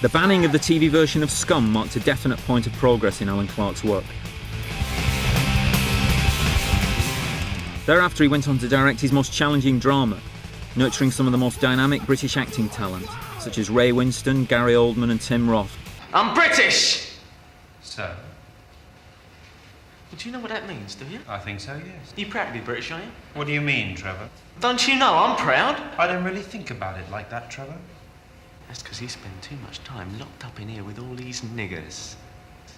The banning of the TV version of Scum marked a definite point of progress in Alan Clarke's work. Thereafter, he went on to direct his most challenging drama, nurturing some of the most dynamic British acting talent, such as Ray Winstone, Gary Oldman and Tim Roth. I'm British! So? Well, do you know what that means, do you? I think so, yes. You proud to be British, are you? What do you mean, Trevor? Don't you know I'm proud? I don't really think about it like that, Trevor. That's because you spend too much time locked up in here with all these niggers.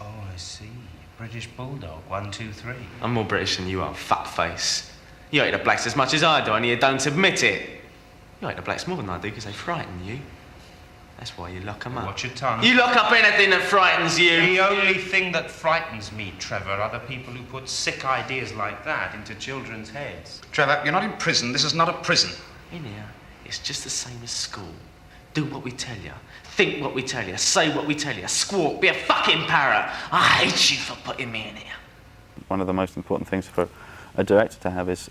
Oh, I see. British Bulldog, 1, 2, 3. I'm more British than you are, fuckface. You hate the blacks as much as I do, and you don't admit it. You hate the blacks more than I do because they frighten you. That's why you lock them up. Watch your tongue. You lock up anything that frightens you. The only thing that frightens me, Trevor, are the people who put sick ideas like that into children's heads. Trevor, you're not in prison. This is not a prison. In here, it's just the same as school. Do what we tell you. Think what we tell you. Say what we tell you. Squawk. Be a fucking parrot. I hate you for putting me in here. One of the most important things for a director to have is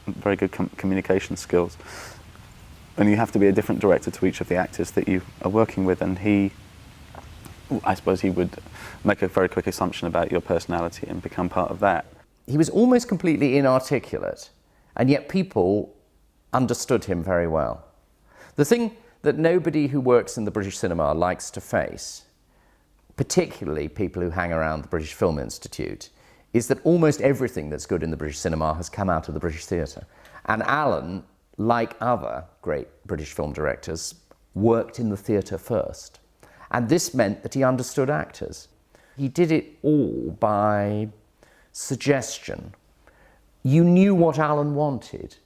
very good communication skills. And you have to be a different director to each of the actors that you are working with, and I suppose he would make a very quick assumption about your personality and become part of that. He was almost completely inarticulate, and yet people understood him very well. The thing that nobody who works in the British cinema likes to face, particularly people who hang around the British Film Institute, is that almost everything that's good in the British cinema has come out of the British theatre. And Alan, like other great British film directors, worked in the theatre first. And this meant that he understood actors. He did it all by suggestion. You knew what Alan wanted.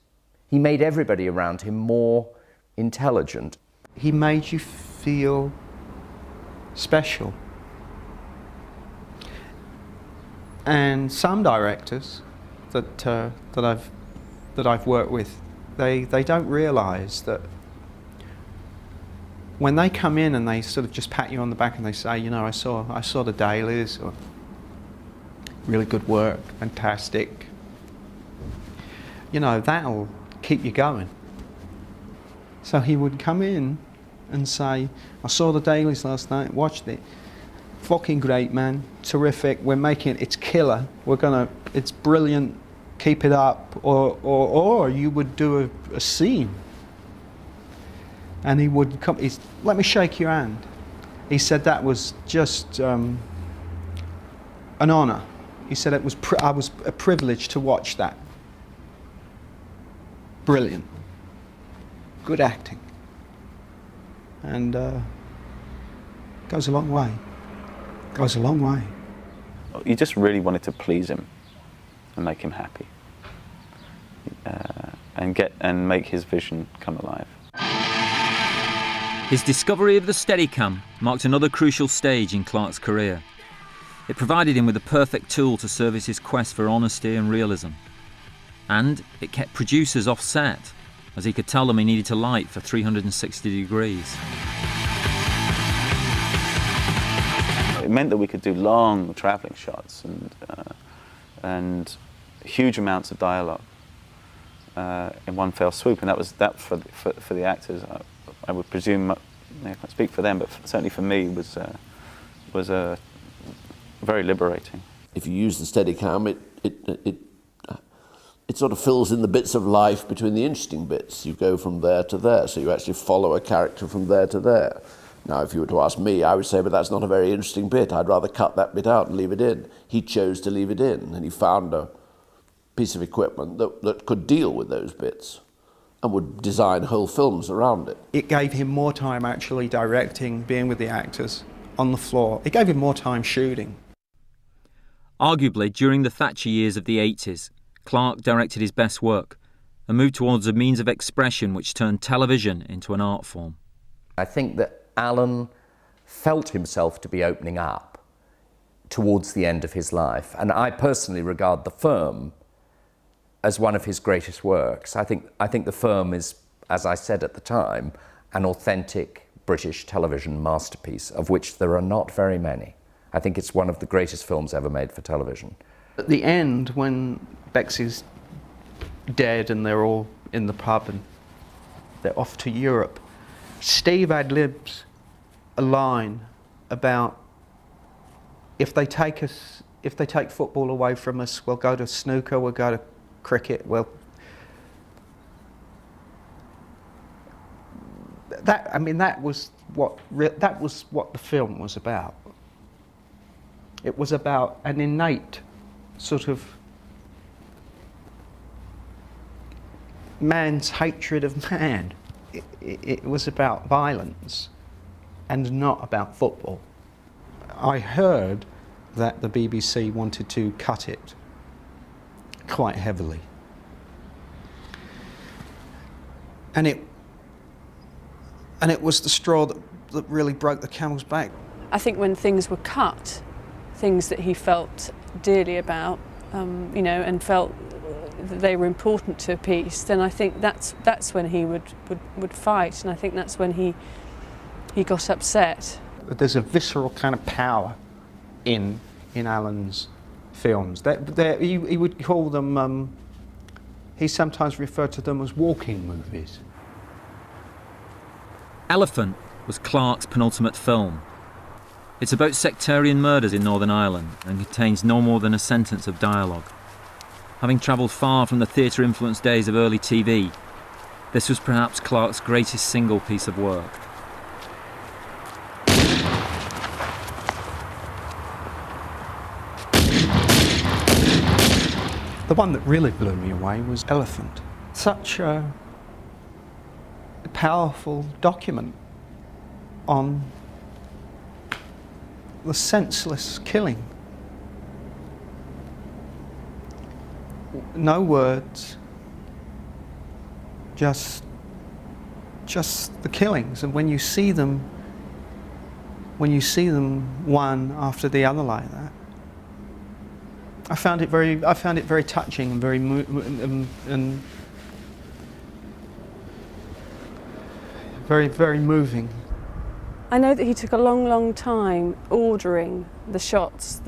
He made everybody around him more intelligent. He made you feel special. And some directors that I've worked with, they don't realise that when they come in and they sort of just pat you on the back and they say, you know, I saw the dailies, or really good work, fantastic. You know, that'll keep you going. So he would come in and say, I saw the dailies last night, watched it. Fucking great, man. Terrific. We're making it. It's killer. It's brilliant. Keep it up. Or you would do a scene. And he would come, let me shake your hand. He said that was just an honour. He said I was a privilege to watch that. Brilliant. Good acting. And goes a long way. Goes a long way. You just really wanted to please him and make him happy, and make his vision come alive. His discovery of the Steadicam marked another crucial stage in Clarke's career. It provided him with the perfect tool to service his quest for honesty and realism. And it kept producers off set, as he could tell them he needed to light for 360 degrees. It meant that we could do long travelling shots and huge amounts of dialogue in one fell swoop, and that for the actors. I would presume, I can't speak for them, but certainly for me was very liberating. If you use the Steadicam, it sort of fills in the bits of life between the interesting bits. You go from there to there, so you actually follow a character from there to there. Now, if you were to ask me, I would say, but that's not a very interesting bit. I'd rather cut that bit out and leave it in. He chose to leave it in, and he found a piece of equipment that could deal with those bits and would design whole films around it. It gave him more time actually directing, being with the actors on the floor. It gave him more time shooting. Arguably, during the Thatcher years of the 80s, Clarke directed his best work and moved towards a means of expression which turned television into an art form. I think that Alan felt himself to be opening up towards the end of his life, and I personally regard The Firm as one of his greatest works. I think The Firm is, as I said at the time, an authentic British television masterpiece, of which there are not very many. I think it's one of the greatest films ever made for television. At the end, when Bexy's dead and they're all in the pub and they're off to Europe, Steve ad-libs a line about if they take football away from us, we'll go to snooker, we'll go to cricket, that was what the film was about. It was about an innate sort of man's hatred of man. It was about violence and not about football. I heard that the BBC wanted to cut it quite heavily. And it was the straw that really broke the camel's back. I think when things were cut, things that he felt dearly about, and felt that they were important to a piece, then I think that's when he would fight, and I think that's when he got upset. There's a visceral kind of power in Alan's films. He would call them, he sometimes referred to them as walking movies. Elephant was Clarke's penultimate film. It's about sectarian murders in Northern Ireland and contains no more than a sentence of dialogue. Having travelled far from the theatre-influenced days of early TV, this was perhaps Clarke's greatest single piece of work. The one that really blew me away was Elephant. Such a powerful document on the senseless killing. No words, just the killings, and when you see them one after the other like that, I found it very touching and very moving. I know that he took a long time ordering the shots,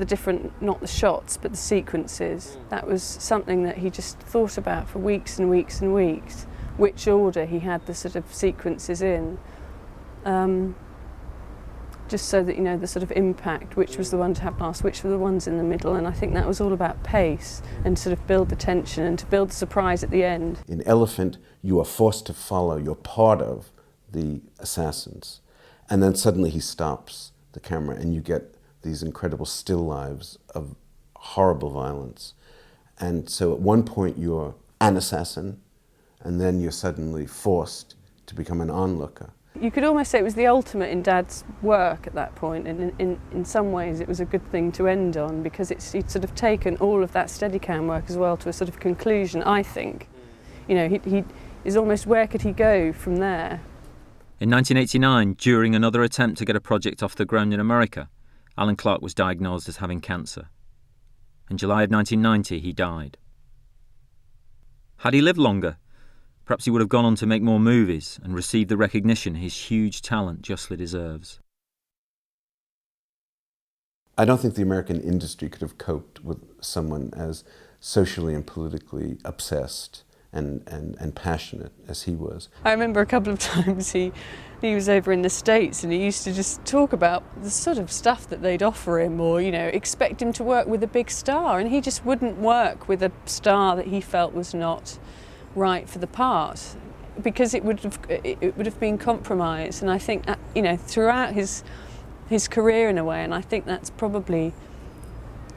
not the shots, but the sequences. That was something that he just thought about for weeks and weeks and weeks, which order he had the sort of sequences in. Just so that, the sort of impact, which was the one to have last, which were the ones in the middle, and I think that was all about pace and sort of build the tension and to build the surprise at the end. In Elephant, you are forced to follow, you're part of the assassins, and then suddenly he stops the camera and you get these incredible still lives of horrible violence. And so at one point you're an assassin, and then you're suddenly forced to become an onlooker. You could almost say it was the ultimate in Dad's work at that point, and in some ways it was a good thing to end on, because he'd sort of taken all of that Steadicam work as well to a sort of conclusion, I think. He is almost, where could he go from there? In 1989, during another attempt to get a project off the ground in America, Alan Clarke was diagnosed as having cancer. In July of 1990, he died. Had he lived longer, perhaps he would have gone on to make more movies and receive the recognition his huge talent justly deserves. I don't think the American industry could have coped with someone as socially and politically obsessed and passionate as he was. I remember a couple of times he was over in the States and he used to just talk about the sort of stuff that they'd offer him, or expect him to work with a big star, and he just wouldn't work with a star that he felt was not right for the part, because it would have been compromise. And I think throughout his career, in a way, and I think that's probably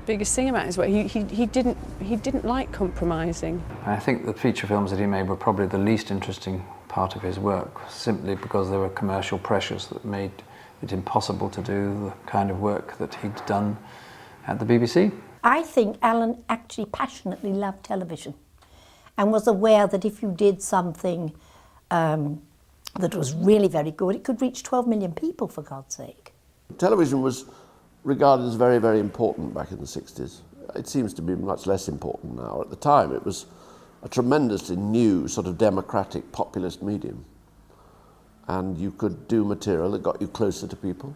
biggest thing about his work. He didn't like compromising. I think the feature films that he made were probably the least interesting part of his work, simply because there were commercial pressures that made it impossible to do the kind of work that he'd done at the BBC. I think Alan actually passionately loved television and was aware that if you did something that was really very good, it could reach 12 million people, for God's sake. Television was regarded as very, very important back in the 60s. It seems to be much less important now. At the time, it was a tremendously new, sort of democratic, populist medium. And you could do material that got you closer to people,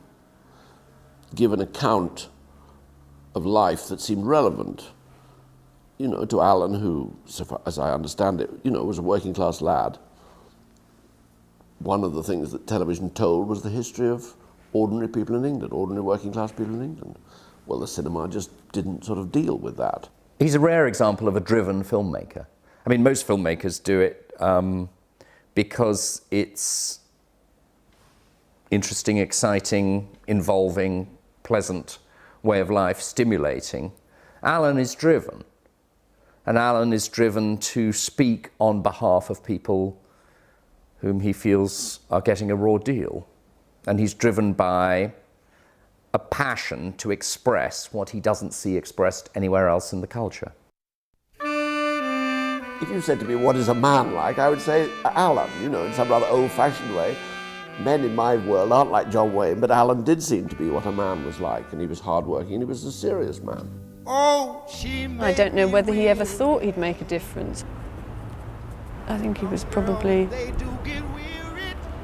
give an account of life that seemed relevant, to Alan, who, so far as I understand it, was a working class lad. One of the things that television told was the history of ordinary people in England, ordinary working class people in England. Well, the cinema just didn't sort of deal with that. He's a rare example of a driven filmmaker. I mean, most filmmakers do it because it's interesting, exciting, involving, pleasant way of life, stimulating. Alan is driven. And Alan is driven to speak on behalf of people whom he feels are getting a raw deal. And he's driven by a passion to express what he doesn't see expressed anywhere else in the culture. If you said to me, what is a man like, I would say Alan, you know, in some rather old-fashioned way. Men in my world aren't like John Wayne, but Alan did seem to be what a man was like, and he was hard-working, and he was a serious man. I don't know whether he ever thought he'd make a difference. I think he was probably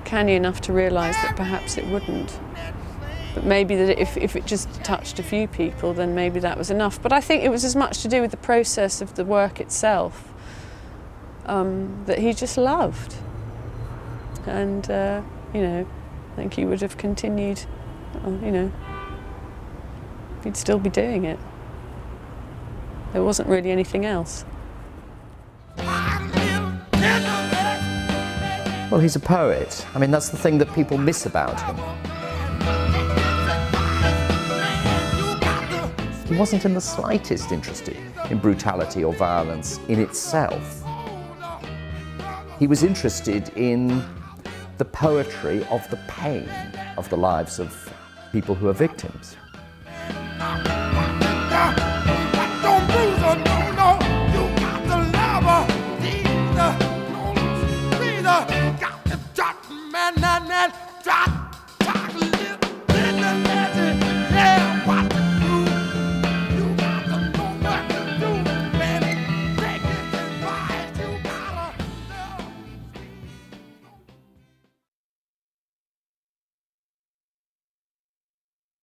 canny enough to realise that perhaps it wouldn't. But maybe that if it just touched a few people, then maybe that was enough. But I think it was as much to do with the process of the work itself that he just loved. And, you know, I think he would have continued, you know, he'd still be doing it. There wasn't really anything else. Well, he's a poet. I mean, that's the thing that people miss about him. He wasn't in the slightest interested in brutality or violence in itself. He was interested in the poetry of the pain of the lives of people who are victims. Got to drop, man,